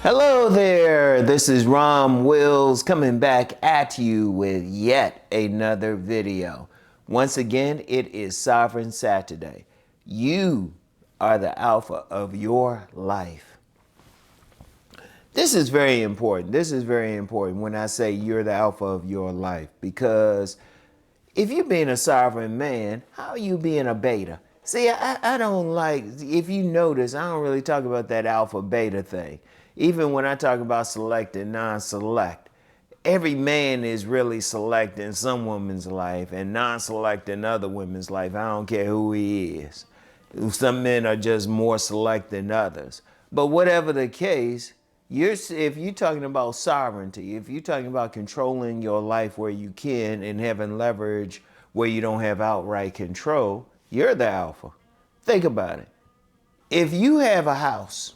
Hello there, this is RomWills coming back at you with yet another video. Once again, it is Sovereign Saturday. You are the alpha of your life. This is very important. This is very important when I say you're the alpha of your life, because if you're being a sovereign man, how are you being a beta? See, I don't like, if you notice, I don't really talk about that alpha beta thing. Even when I talk about select and non-select, every man is really select in some woman's life and non-select in other women's life. I don't care who he is. Some men are just more select than others. But whatever the case, if you're talking about sovereignty, if you're talking about controlling your life where you can and having leverage where you don't have outright control, you're the alpha. Think about it. If you have a house,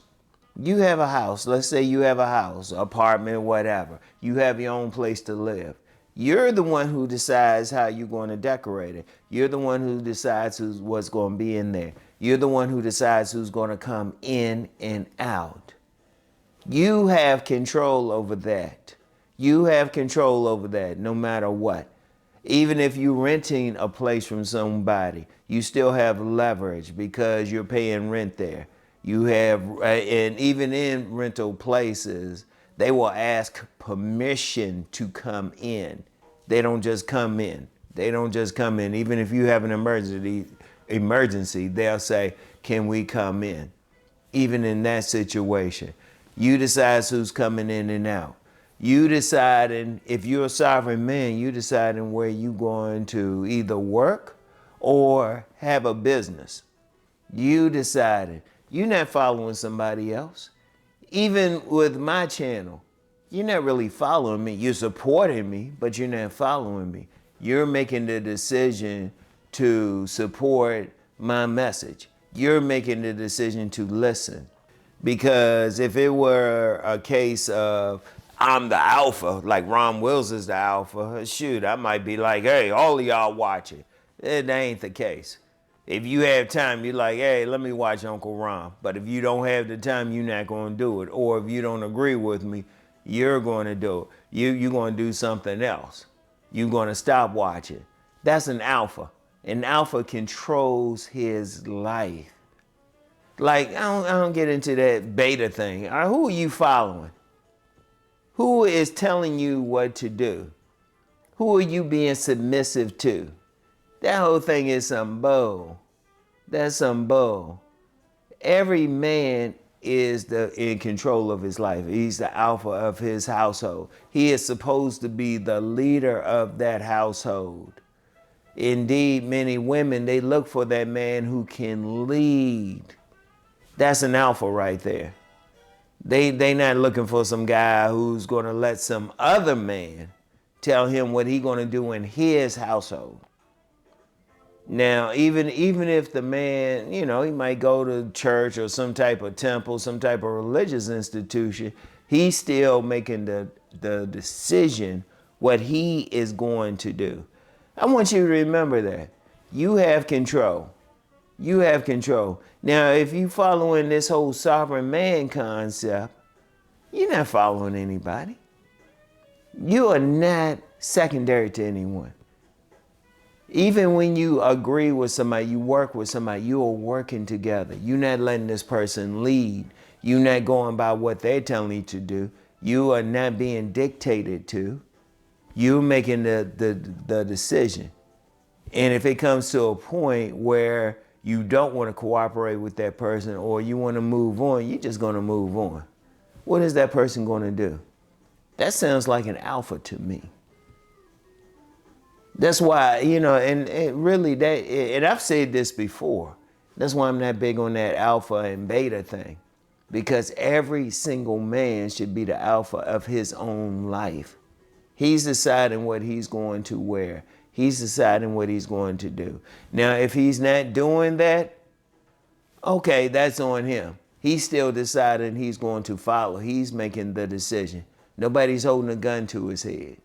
let's say you have a house, apartment, whatever. You have your own place to live. You're the one who decides how you're going to decorate it. You're the one who decides what's going to be in there. You're the one who decides who's going to come in and out. You have control over that. You have control over that no matter what. Even if you're renting a place from somebody, you still have leverage because you're paying rent there. You have, and even in rental places, they will ask permission to come in. They don't just come in. They don't just come in. Even if you have an emergency, they'll say, can we come in? Even in that situation, you decide who's coming in and out. You deciding, if you're a sovereign man, you deciding where you're going to either work or have a business. You decided. You're not following somebody else. Even with my channel, you're not really following me. You're supporting me, but you're not following me. You're making the decision to support my message. You're making the decision to listen. Because if it were a case of I'm the alpha, like RomWills is the alpha, shoot, I might be like, hey, all of y'all watching. That ain't the case. If you have time, you're like, hey, let me watch Uncle Rom. But if you don't have the time, you're not going to do it. Or if you don't agree with me, you're going to do it. You're going to do something else. You're going to stop watching. That's an alpha. An alpha controls his life. Like, I don't get into that beta thing. Who are you following? Who is telling you what to do? Who are you being submissive to? That whole thing is some bull. That's some bull. Every man is in control of his life. He's the alpha of his household. He is supposed to be the leader of that household. Indeed, many women, they look for that man who can lead. That's an alpha right there. They not looking for some guy who's going to let some other man tell him what he's going to do in his household. Now, even if the man, he might go to church or some type of temple, some type of religious institution, he's still making the decision what he is going to do. I want you to remember that. You have control. You have control. Now, if you following this whole sovereign man concept, you're not following anybody. You are not secondary to anyone. Even when you agree with somebody, you work with somebody, you are working together. You're not letting this person lead. You're not going by what they're telling you to do. You are not being dictated to. You're making the decision. And if it comes to a point where you don't want to cooperate with that person or you want to move on, you're just going to move on. What is that person going to do? That sounds like an alpha to me. That's why, and really and I've said this before, that's why I'm not big on that alpha and beta thing, because every single man should be the alpha of his own life. He's deciding what he's going to wear. He's deciding what he's going to do. Now, if he's not doing that, okay, that's on him. He's still deciding he's going to follow. He's making the decision. Nobody's holding a gun to his head.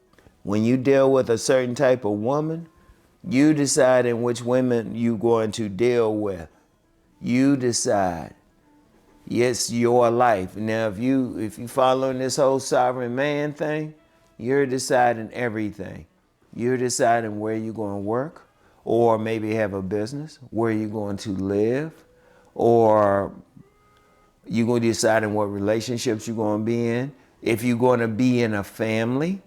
When you deal with a certain type of woman, you decide in which women you're going to deal with. You decide. It's your life. Now, if you following this whole sovereign man thing, you're deciding everything. You're deciding where you're going to work, or maybe have a business, where you're going to live, or you're going to decide what relationships you're going to be in, if you're going to be in a family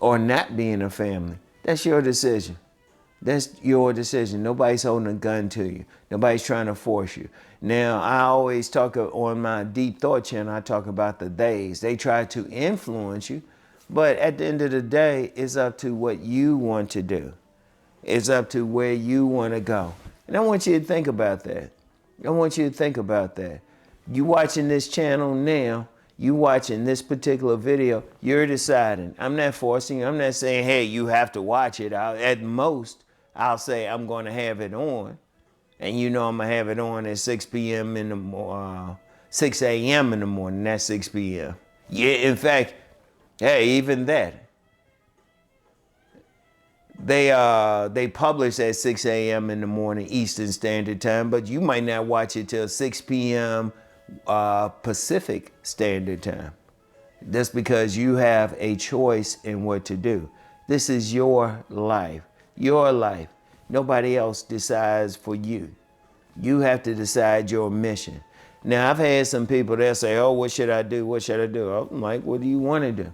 or not be in a family. That's your decision. That's your decision. Nobody's holding a gun to you. Nobody's trying to force you. Now, I always talk on my Deep Thought channel, I talk about the days. They try to influence you, but at the end of the day, it's up to what you want to do. It's up to where you want to go. And I want you to think about that. I want you to think about that. You watching this channel now, you watching this particular video, you're deciding. I'm not forcing you. I'm not saying, hey, you have to watch it. At most, I'll say I'm going to have it on. And you know I'm going to have it on at 6 p.m. in the morning, 6 a.m. in the morning, not 6 p.m. Yeah, in fact, hey, even that. They publish at 6 a.m. in the morning Eastern Standard Time, but you might not watch it till 6 p.m. Pacific Standard Time. That's because you have a choice in what to do. This is your life. Your life. Nobody else decides for you. You have to decide your mission. Now, I've had some people that say, oh, what should I do? What should I do? I'm like, what do you want to do?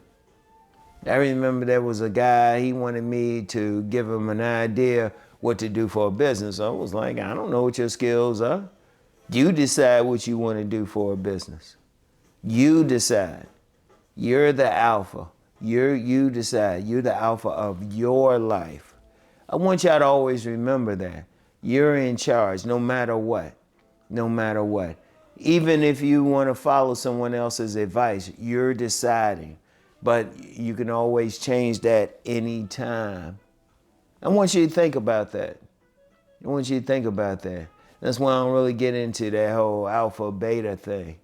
I remember there was a guy, he wanted me to give him an idea what to do for a business. I was like, I don't know what your skills are. You decide what you want to do for a business. You decide. You're the alpha. You decide. You're the alpha of your life. I want y'all to always remember that. You're in charge no matter what. No matter what. Even if you want to follow someone else's advice, you're deciding. But you can always change that anytime. I want you to think about that. I want you to think about that. That's why I don't really get into that whole alpha beta thing.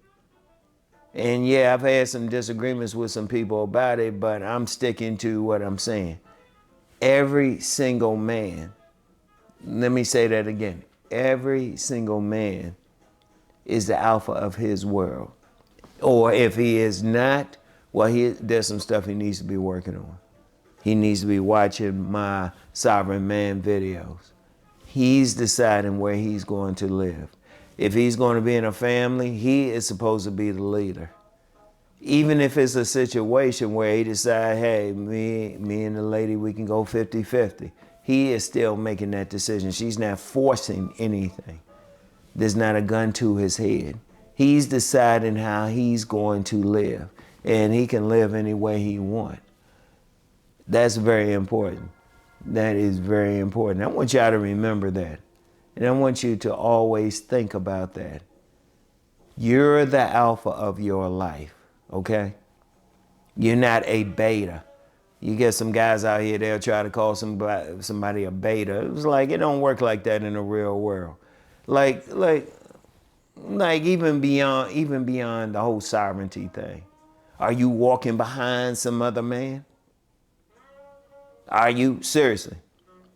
And yeah, I've had some disagreements with some people about it, but I'm sticking to what I'm saying. Every single man, let me say that again. Every single man is the alpha of his world. Or if he is not, well, there's some stuff he needs to be working on. He needs to be watching my Sovereign Man videos. He's deciding where he's going to live. If he's going to be in a family, he is supposed to be the leader. Even if it's a situation where he decides, hey, me and the lady, we can go 50-50. He is still making that decision. She's not forcing anything. There's not a gun to his head. He's deciding how he's going to live. And he can live any way he wants. That's very important. That is very important. I want y'all to remember that. And I want you to always think about that. You're the alpha of your life, okay? You're not a beta. You get some guys out here, they'll try to call somebody a beta. It was like, it don't work like that in the real world. Like even beyond the whole sovereignty thing. Are you walking behind some other man? Are you? Seriously.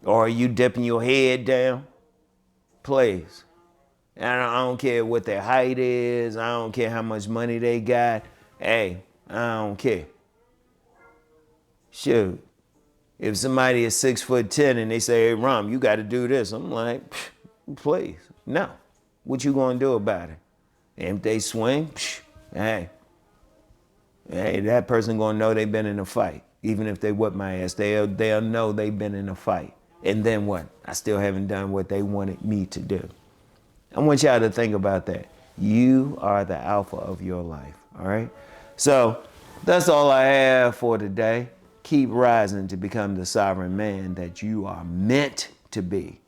Or are you dipping your head down? Please. And I don't care what their height is. I don't care how much money they got. Hey, I don't care. Shoot. If somebody is 6'10" and they say, hey, Rom, you got to do this. I'm like, please. No. What you going to do about it? And if they swing, hey, that person going to know they've been in a fight. Even if they whip my ass, they'll know they've been in a fight. And then what? I still haven't done what they wanted me to do. I want y'all to think about that. You are the alpha of your life, all right? So that's all I have for today. Keep rising to become the sovereign man that you are meant to be.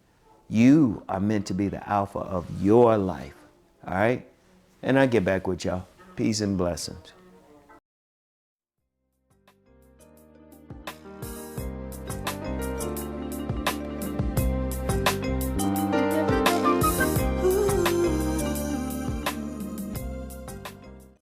You are meant to be the alpha of your life, all right? And I get back with y'all. Peace and blessings.